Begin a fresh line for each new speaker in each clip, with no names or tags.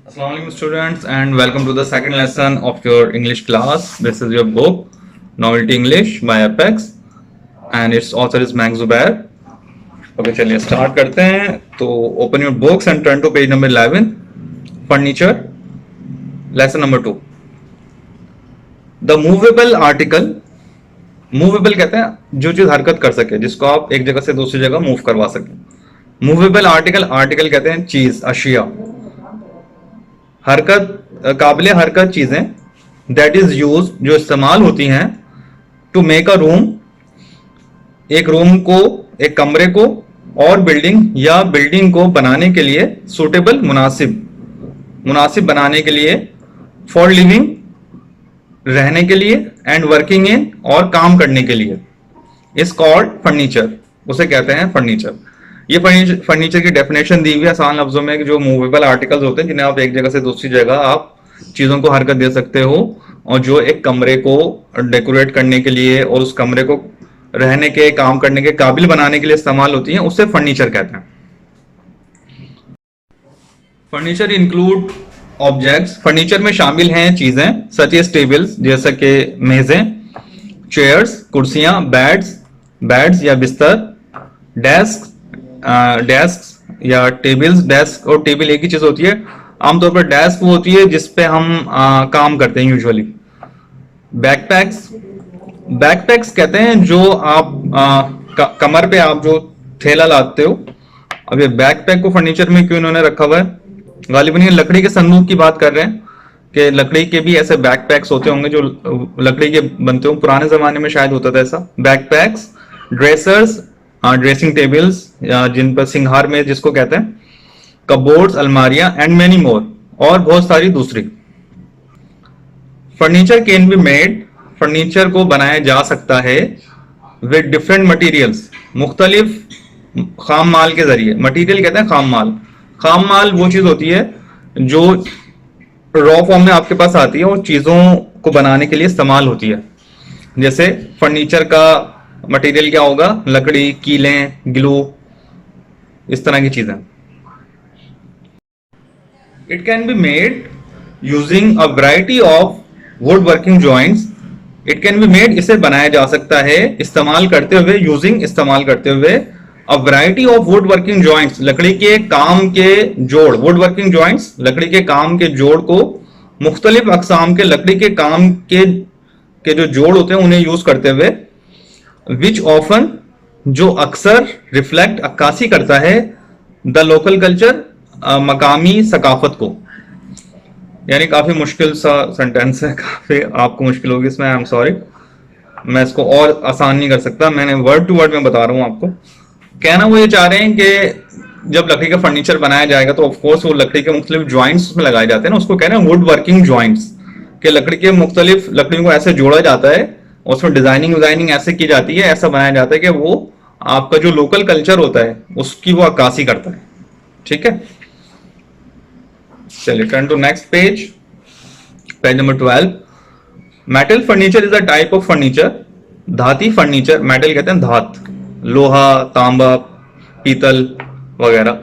Assalamualaikum students and welcome to the second lesson of your English class. This is your book Novelty English by Apex and its author is Max Zubair. Okay, चलिए start करते हैं. तो open your books and turn to page number 11. Furniture. Lesson number 2. The movable article. Movable कहते हैं जो चीज हरकत कर सके, जिसको आप एक जगह से दूसरी जगह मूव करवा सके. मूवेबल आर्टिकल, आर्टिकल कहते हैं चीज, अशिया, हरकत, काबिल हरकत चीजें. दैट इज यूज, जो इस्तेमाल होती हैं. टू मेक अ रूम, एक रूम को, एक कमरे को, और बिल्डिंग या बिल्डिंग को बनाने के लिए. सूटेबल, मुनासिब, मुनासिब बनाने के लिए. फॉर लिविंग, रहने के लिए. एंड वर्किंग इन, और काम करने के लिए. इज कॉल्ड फर्नीचर, उसे कहते हैं फर्नीचर. ये फर्नीचर की डेफिनेशन दी हुई है आसान लफ्जों में कि जो मूवेबल आर्टिकल्स होते हैं जिन्हें आप एक जगह से दूसरी जगह आप चीजों को हरकत दे सकते हो, और जो एक कमरे को डेकोरेट करने के लिए और उस कमरे को रहने के, काम करने के काबिल बनाने के लिए इस्तेमाल होती हैं, उसे फर्नीचर कहते हैं. Furniture include objects. फर्नीचर में शामिल हैं चीजें सच एज टेबल्स, जैसे कि मेजें, चेयर्स, कुर्सियां, बेड्स या बिस्तर, डेस्क या टेबल्स. डेस्क और टेबल एक ही चीज होती है. आमतौर पर डेस्क वो होती है जिसपे हम काम करते हैं यूजुअली. बैकपैक्स कहते हैं जो आप कमर पे आप जो थैला लाते हो. अब ये बैकपैक को फर्नीचर में क्यों इन्होंने रखा हुआ है? गालिबन ये लकड़ी के संदूक की बात कर रहे हैं कि लकड़ी के भी ऐसे बैकपैक्स होते होंगे जो लकड़ी के बनते हो. पुराने जमाने में शायद होता था ऐसा. बैकपैक्स, ड्रेसर्स, ड्रेसिंग टेबल्स या जिन पर सिंगार में जिसको कहते हैं, कबोर्ड्स, अलमारियां, एंड मेनी मोर, और बहुत सारी दूसरी. Furniture can be made, furniture को बनाया जा सकता है विद डिफरेंट मटेरियल्स, मुख्तलिफ खाम माल के जरिए. मटेरियल कहते हैं खाम माल. खाम माल वो चीज होती है जो रॉ फॉर्म में आपके पास आती है और चीजों को बनाने के लिए इस्तेमाल होती है. जैसे फर्नीचर का मटेरियल क्या होगा? लकड़ी, कीलें, ग्लू, इस तरह की चीजें. It can be made using a variety of would working joints. It can be made, इसे बनाया जा सकता है इस्तेमाल करते हुए, यूजिंग इस्तेमाल करते हुए, a variety of would working joints, लकड़ी के काम के जोड़. वुड वर्किंग जॉइंट्स, लकड़ी के काम के जोड़ को मुख्तलिफ अकसाम के लकड़ी के काम के जो जोड़ होते हैं उन्हें यूज करते हुए. विच ऑफन, जो अक्सर, रिफ्लेक्ट, अक्कासी करता है, द लोकल कल्चर, मकामी सकाफत को. यानी काफी मुश्किल सा सेंटेंस है, काफी आपको मुश्किल होगी इसमें. आई एम सॉरी, मैं इसको और आसान नहीं कर सकता. मैंने वर्ड टू वर्ड में बता रहा हूं आपको. कहना वो ये चाह रहे हैं कि जब लकड़ी का फर्नीचर बनाया जाएगा तो ऑफकोर्स वो लकड़ी के मुख्तलिफ ज्वाइंट्स उसमें लगाए जाते हैं ना, उसको कह रहे हैं वुड वर्किंग ज्वाइंट्स. कि लकड़ी के मुख्तलिफ लकड़ियों को ऐसे जोड़ा जाता है, उसमें डिजाइनिंग ऐसे की जाती है, ऐसा बनाया जाता है कि वो आपका जो लोकल कल्चर होता है उसकी वो अक्कासी करता है. ठीक है, चलिए turn to next page, page number 12. Metal furniture is a type of furniture. धाती फर्नीचर, मेटल कहते हैं धात, लोहा, तांबा, पीतल वगैरह.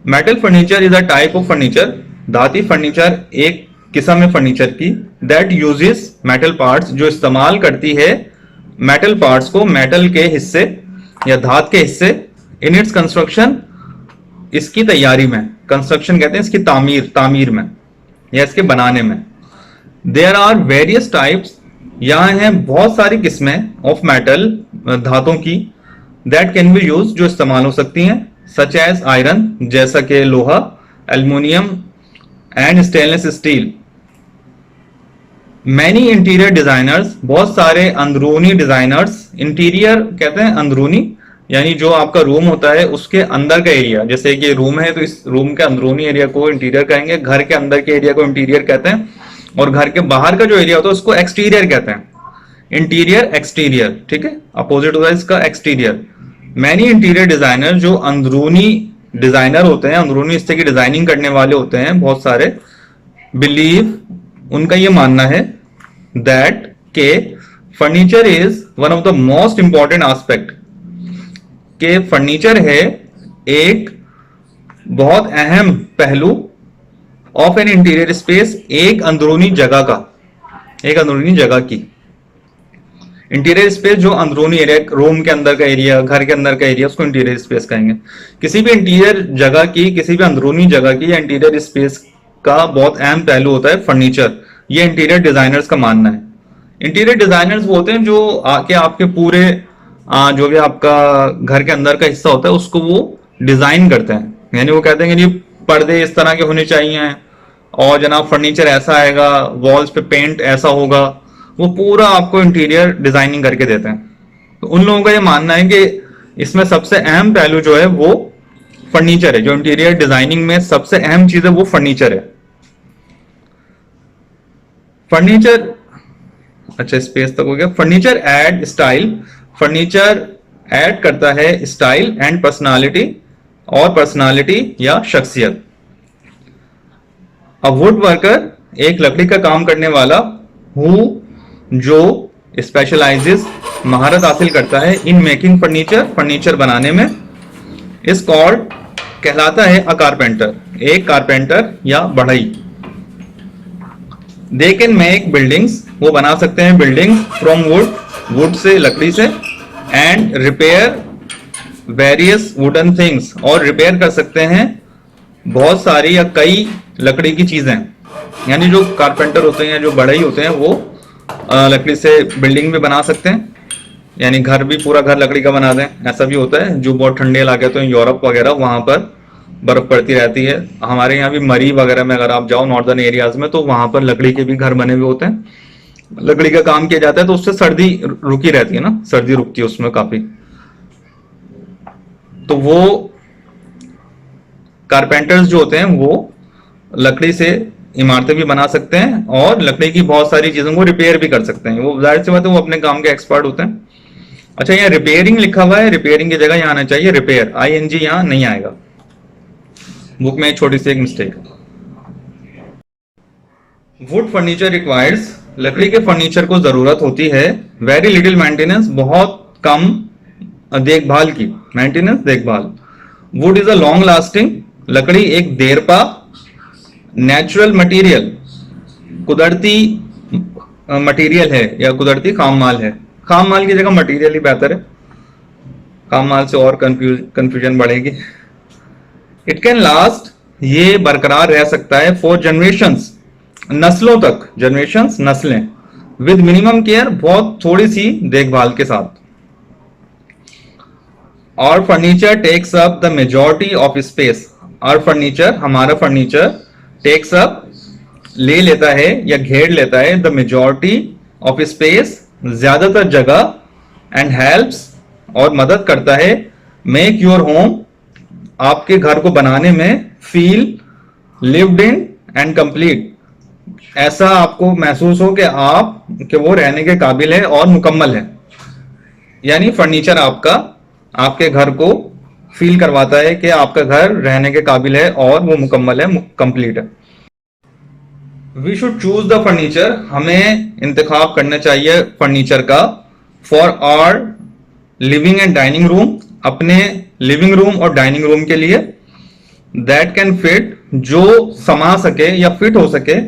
Metal furniture is a type of furniture. धाती फर्नीचर एक किस्म है फर्नीचर की. दैट यूजेस मेटल पार्ट्स, जो इस्तेमाल करती है मेटल पार्ट्स को, मेटल के हिस्से या धात के हिस्से. इन इट्स कंस्ट्रक्शन, इसकी तैयारी में. कंस्ट्रक्शन कहते हैं इसकी तामीर में या इसके बनाने में. देयर आर वेरियस टाइप्स, यहां हैं बहुत सारी किस्में, ऑफ मेटल, धातों की. दैट कैन बी यूज, जो इस्तेमाल हो सकती हैं. सच एज आयरन, जैसा कि लोहा, aluminium, and stainless steel. Many interior designers, बहुत सारे अंदरूनी डिजाइनर्स. इंटीरियर कहते हैं अंदरूनी, यानी जो आपका रूम होता है उसके अंदर का एरिया. जैसे कि रूम है तो इस रूम के अंदरूनी एरिया को इंटीरियर कहेंगे. घर के अंदर के एरिया को इंटीरियर कहते हैं, और घर के बाहर का जो एरिया होता है उसको एक्सटीरियर कहते हैं. इंटीरियर, एक्सटीरियर, ठीक है, अपोजिट होता है इसका एक्सटीरियर. मैनी इंटीरियर डिजाइनर, जो अंदरूनी डिजाइनर होते हैं, अंदरूनी हिस्से की डिजाइनिंग करने वाले होते हैं बहुत सारे. बिलीव, उनका ये मानना है दैट के furniture is one of the most important aspect, के फर्नीचर है एक बहुत अहम पहलू ऑफ एन इंटीरियर स्पेस, एक अंदरूनी जगह का, एक अंदरूनी जगह की। इंटीरियर स्पेस जो अंदरूनी एरिया, रूम के अंदर का एरिया, घर के अंदर का एरिया, उसको इंटीरियर स्पेस कहेंगे। किसी भी इंटीरियर जगह की, किसी भी अंदरूनी जगह की या इंटीरियर स्पेस का बहुत अहम पहलू होता है फर्नीचर। ये इंटीरियर डिजाइनर्स का मानना है। इंटीरियर डिजाइनर्स वो होते हैं जो आके आपके पूरे जो भी आपका घर के अंदर का हिस्सा होता है उसको वो डिजाइन करते हैं। यानी वो कहते हैं कि ये पर्दे इस तरह के होने चाहिए और जनाब फर्नीचर ऐसा आएगा, वॉल्स पे पेंट ऐसा होगा, वो पूरा आपको इंटीरियर डिजाइनिंग करके देते हैं। तो उन लोगों का ये मानना है कि इसमें सबसे अहम पहलू जो है वो फर्नीचर है। जो इंटीरियर डिजाइनिंग में सबसे अहम चीज है वो फर्नीचर है। फर्नीचर, अच्छा स्पेस तक हो गया। Furniture add style, furniture add करता है स्टाइल एंड पर्सनालिटी, और पर्सनालिटी या शख्सियत। अ वुड वर्कर, एक लकड़ी का काम करने वाला, हु, जो स्पेशलाइजेस, महारत हासिल करता है, इन मेकिंग फर्नीचर, फर्नीचर बनाने में, इस कॉल्ड, कहलाता है अ कारपेंटर, एक कारपेंटर या बढ़ई। दे कैन मेक बिल्डिंग्स, वो बना सकते हैं building, from would, would say, लकड़ी से, and repair various wooden things, और रिपेयर कर सकते हैं बहुत सारी या कई लकड़ी की चीजें। यानी जो कारपेंटर होते हैं, जो बढ़ई होते हैं, वो लकड़ी से बिल्डिंग भी बना सकते हैं, यानी घर भी, पूरा घर लकड़ी का बना दें। ऐसा भी होता है जो बहुत ठंडे इलाके होते हैं, यूरोप वगैरह, वहां पर बर्फ पड़ती रहती है। हमारे यहाँ भी मरी वगैरह में अगर आप जाओ नॉर्दर्न एरियाज में, तो वहां पर लकड़ी के भी घर बने हुए होते हैं, लकड़ी का काम किया जाता है, तो उससे सर्दी रुकी रहती है ना, सर्दी रुकती है उसमें काफी। तो वो कारपेंटर्स जो होते हैं वो लकड़ी से इमारतें भी बना सकते हैं और लकड़ी की बहुत सारी चीजों को रिपेयर भी कर सकते हैं। वो जाहिर सी बात है वो अपने काम के एक्सपर्ट होते हैं। अच्छा, यहाँ रिपेयरिंग लिखा हुआ है, रिपेयरिंग की जगह यहाँ आना चाहिए रिपेयर, ING यहाँ नहीं आएगा। बुक में छोटी सी एक मिस्टेक। वुड फर्नीचर रिक्वायर्स, लकड़ी के फर्नीचर को जरूरत होती है, वेरी लिटिल मेंटेनेंस, बहुत कम देखभाल की, मेंटेनेंस देखभाल। Would is a long lasting, लकड़ी एक देरपा, नेचुरल मटेरियल, कुदरती मटेरियल है या कुदरती खाम माल है। खाम माल की जगह मटेरियल ही बेहतर है, खाम माल से और कंफ्यूजन बढ़ेगी। इट कैन लास्ट, ये बरकरार रह सकता है, फॉर जनरेशंस, नस्लों तक, जनरेशंस नस्लें, विद मिनिमम केयर, बहुत थोड़ी सी देखभाल के साथ। और furniture takes up the majority of space, और फर्नीचर, हमारा फर्नीचर, टेक्स अप, ले लेता है या घेर लेता है, द मेजॉरिटी ऑफ स्पेस, ज्यादातर जगह, एंड हेल्प्स, और मदद करता है, मेक योर होम, आपके घर को बनाने में, feel lived in and complete, ऐसा आपको महसूस हो कि आप कि वो रहने के काबिल है और मुकम्मल है। यानी फर्नीचर आपका आपके घर को फील करवाता है कि आपका घर रहने के काबिल है और वो मुकम्मल है, कंप्लीट है। We should choose the furniture, हमें इंतखाब करना चाहिए फर्नीचर का, for our living and dining room, अपने लिविंग रूम और डाइनिंग रूम के लिए, दैट कैन फिट, जो समा सके या फिट हो सके,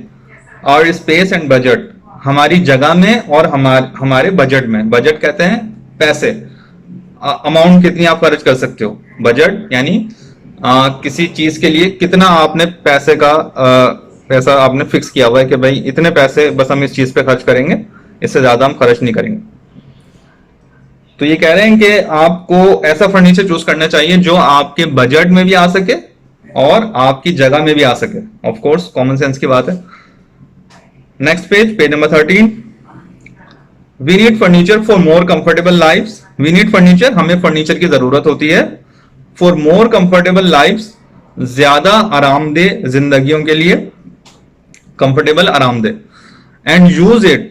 और स्पेस एंड बजट, हमारी जगह में और हमारे बजट में। बजट कहते हैं पैसे, अमाउंट कितनी आप खर्च कर सकते हो। बजट यानी किसी चीज के लिए कितना आपने पैसे का पैसा आपने फिक्स किया हुआ है कि भाई इतने पैसे बस हम इस चीज पे खर्च करेंगे, इससे ज्यादा हम खर्च नहीं करेंगे। तो ये कह रहे हैं कि आपको ऐसा फर्नीचर चूज करना चाहिए जो आपके बजट में भी आ सके और आपकी जगह में भी आ सके। ऑफ कोर्स कॉमन सेंस की बात है। Next page, page number 13। We need furniture for more comfortable lifes, we need furniture, हमें फर्नीचर की जरूरत होती है, फॉर मोर कंफर्टेबल लाइफ्स, ज्यादा आरामदेह जिंदगियों के लिए, कंफर्टेबल आरामदेह, एंड यूज इट,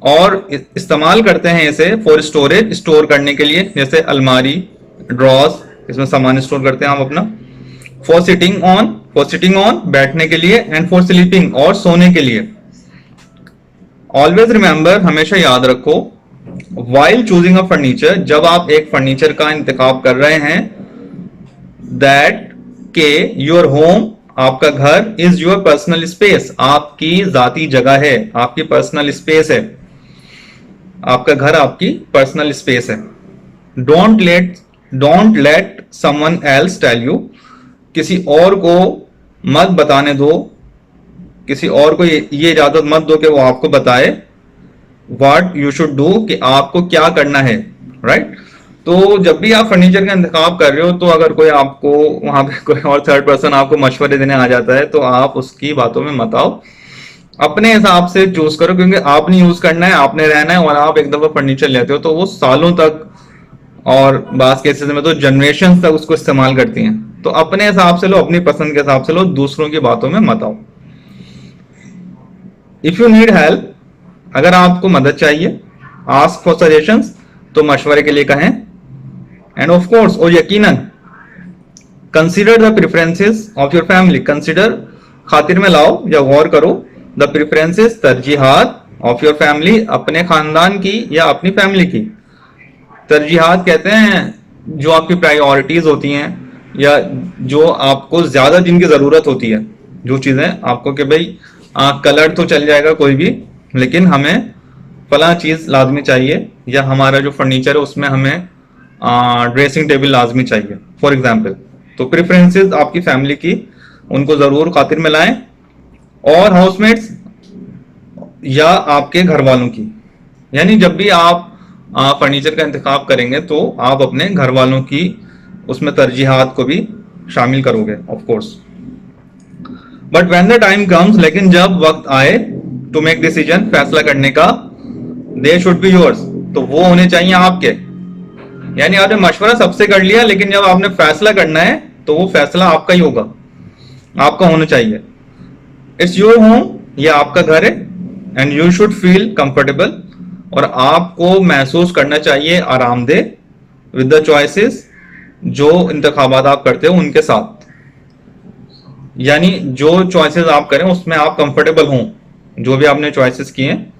और इस्तेमाल करते हैं इसे, फॉर स्टोरेज, स्टोर करने के लिए, जैसे अलमारी, ड्रॉज, इसमें सामान स्टोर करते हैं आप अपना, फॉर सिटिंग ऑन, बैठने के लिए, एंड फॉर स्लीपिंग, और सोने के लिए। ऑलवेज रिमेंबर, हमेशा याद रखो, वाइल चूजिंग अ फर्नीचर, जब आप एक फर्नीचर का इंतखाब कर रहे हैं, दैट के योर होम, आपका घर इज योर पर्सनल स्पेस, आपकी जाती जगह है, आपकी पर्सनल स्पेस है, आपका घर आपकी पर्सनल स्पेस है। Don't let someone else tell you, किसी और को मत बताने दो, किसी और को ये इजाजत मत दो कि वो आपको बताए व्हाट यू शुड डू, कि आपको क्या करना है, राइट। तो जब भी आप फर्नीचर का इंतखाब कर रहे हो तो अगर कोई आपको वहां पे कोई और थर्ड पर्सन आपको मशवरे देने आ जाता है तो आप उसकी बातों में मत आओ, अपने हिसाब से चूज करो, क्योंकि आपने यूज करना है, आपने रहना है, और आप एक दफा फर्नीचर लेते हो तो वो सालों तक और बात केसेस में तो जनरेशन तक उसको इस्तेमाल करती हैं। तो अपने हिसाब से लो, अपनी पसंद के हिसाब से लो, दूसरों की बातों में मत आओ। इफ यू नीड हेल्प, अगर आपको मदद चाहिए, आस्क फॉर सजेशंस, तो मशवरे के लिए कहें। एंड ऑफ कोर्स, और यकीनन, consider the preferences of your family, consider खातिर में लाओ या गौर करो द प्रेफरेंसेस, तरजीहात ऑफ योर फैमिली, अपने खानदान की या अपनी फैमिली की। तरजीहात कहते हैं जो आपकी प्रायोरिटीज होती हैं या जो आपको ज्यादा जिनकी जरूरत होती है, जो चीजें आपको कि भाई कलर तो चल जाएगा कोई भी, लेकिन हमें फला चीज लाजमी चाहिए, या हमारा जो फर्नीचर है उसमें हमें ड्रेसिंग टेबल लाजमी चाहिए, फॉर एग्जाम्पल। तो प्रेफरेंसेस आपकी फैमिली की, उनको जरूर खातिर में लाएं, और हाउसमेट्स या आपके घर वालों की। यानी जब भी आप फर्नीचर का इंतखाब करेंगे तो आप अपने घर वालों की उसमें तरजीहात को भी शामिल करोगे, of course. But when the time comes, लेकिन जब वक्त आए टू मेक डिसीजन, फैसला करने का, दे शुड बी योर्स, तो वो होने चाहिए आपके। यानी आपने मशवरा सबसे कर लिया, लेकिन जब आपने फैसला करना है तो वो फैसला आपका ही होगा, आपका होना चाहिए। इट्स योर होम, ये आपका घर है, and you should feel comfortable, और आपको महसूस करना चाहिए आरामदेह विद द चॉइसेस, जो इंतखाबात आप करते हो उनके साथ। यानी जो चॉइसेस आप करें उसमें आप कंफर्टेबल हों, जो भी आपने चॉइसेस किए हैं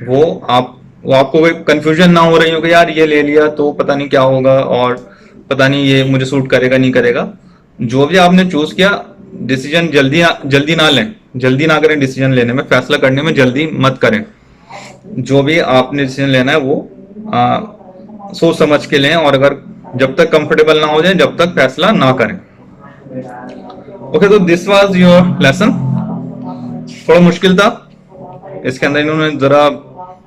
वो आपको कोई कंफ्यूजन ना हो रही हो कि यार ये ले लिया तो पता नहीं क्या होगा, और पता नहीं ये मुझे सूट करेगा नहीं करेगा। जो भी आपने चूज किया, डिसीजन जल्दी ना लें, जल्दी ना करें डिसीजन लेने में, फैसला करने में जल्दी मत करें। जो भी आपने डिसीजन लेना है वो सोच समझ के लें, और अगर जब तक कंफर्टेबल ना हो जाए जब तक फैसला ना करें। ओके, तो दिस वाज योर लेसन। थोड़ा मुश्किल था, इसके अंदर इन्होंने जरा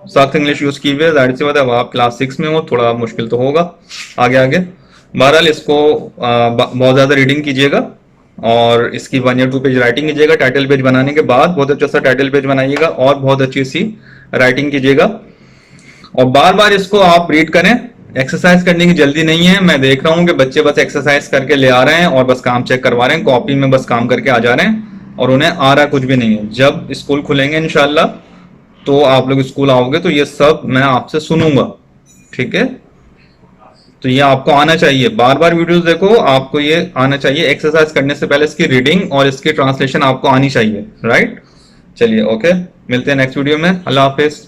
सख्त इंग्लिश यूज की हुई है, जाहिर सी बात है, अब आप क्लास 6 में हो, थोड़ा मुश्किल तो होगा आगे आगे। बहरहाल इसको बहुत ज्यादा रीडिंग कीजिएगा, और इसकी 1 या 2 पेज राइटिंग कीजिएगा। टाइटल पेज बनाने के बाद बहुत अच्छा सा टाइटल पेज बनाइएगा, और बहुत अच्छी सी राइटिंग कीजिएगा, और बार बार इसको आप रीड करें। एक्सरसाइज करने की जल्दी नहीं है, मैं देख रहा हूं कि बच्चे बस एक्सरसाइज करके ले आ रहे हैं और बस काम चेक करवा रहे हैं, कॉपी में बस काम करके आ जा रहे हैं, और उन्हें आ रहा कुछ भी नहीं है। जब स्कूल खुलेंगे इंशाल्लाह, तो आप लोग स्कूल आओगे तो ये सब मैं आपसे सुनूंगा, ठीक है। तो ये आपको आना चाहिए, बार बार वीडियोस देखो, आपको ये आना चाहिए। एक्सरसाइज करने से पहले इसकी रीडिंग और इसकी ट्रांसलेशन आपको आनी चाहिए, राइट। चलिए, ओके, मिलते हैं नेक्स्ट वीडियो में। अल्लाह हाफिज।